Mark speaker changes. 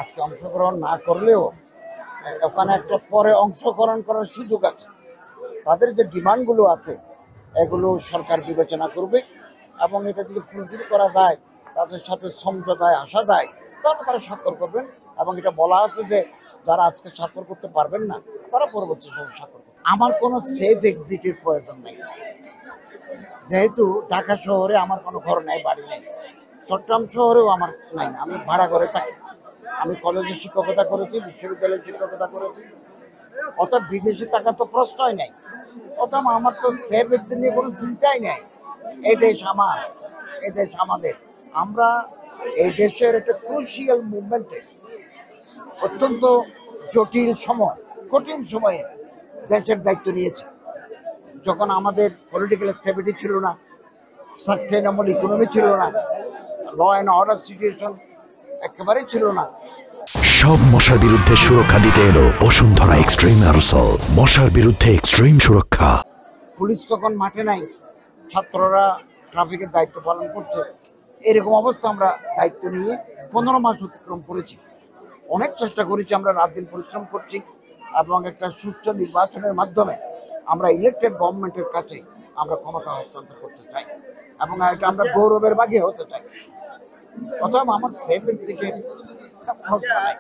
Speaker 1: আজকে অংশগ্রহণ না করলেও ওখানে একটা পরে অংশগ্রহণ করার সুযোগ আছে। তাদের যে ডিমান্ডগুলো আছে এগুলো সরকার বিবেচনা করবে এবং এটা যদি ফুলফিল করা যায়, তাদের সাথে সমঝোতায় আসা যায়, তাহলে তারা স্বাক্ষর করবেন। এবং এটা বলা আছে যে যারা আজকে স্বাক্ষর করতে পারবেন না তারা পরবর্তী সময় স্বাক্ষর করবে। আমার কোনো সেফ এক্সিটের প্রয়োজন নেই, যেহেতু ঢাকা শহরে আমার কোনো ঘর নেই, বাড়ি নেই। চট্টগ্রাম শহরেও আমার নাই, আমি ভাড়া ঘরে থাকি। আমি কলেজে শিক্ষকতা করেছি, বিশ্ববিদ্যালয়ে শিক্ষকতা করেছি, অর্থাৎ বিদেশে থাকা তো প্রশ্নই নেই। অথবা আমার তো সেফ এক্সিট নিয়ে কোনো চিন্তাই নেই। এই দেশ আমার, এই দেশ আমাদের। আমরা এই দেশের একটা ক্রুশিয়াল মুভমেন্টে অত্যন্ত জটিল সময়, কঠিন সময়ে দেশের দায়িত্ব নিয়েছি। যখন আমাদের পলিটিক্যাল স্টেবিলিটি ছিল না, সাস্টেইনেবল ইকোনমি ছিল না, ল অ্যান্ড অর্ডার সিচুয়েশন একেবারেই ছিল না।
Speaker 2: সব মশার বিরুদ্ধে সুরক্ষা দিতে এলো বসুন্ধরা এক্সট্রিম অ্যারোসল, মশার বিরুদ্ধে এক্সট্রিম সুরক্ষা।
Speaker 1: পুলিশ তখন মাঠে নাই, ছাত্ররা ট্রাফিকের দায়িত্ব পালন করছে। এরকম অবস্থা আমরা দায়িত্ব নিয়ে 15 মাস অতিক্রম করেছি। অনেক চেষ্টা করেছি, আমরা রাত দিন পরিশ্রম করছি এবং একটা সুষ্ঠু নির্বাচনের মাধ্যমে আমরা ইলেকটেড গভর্নমেন্টের কাছে আমরা ক্ষমতা হস্তান্তর করতে চাই এবং এটা আমরা গৌরবের ভাগে হতে চাই। অতএব আমার সেফ এক্সিটের প্রশ্ন নাই।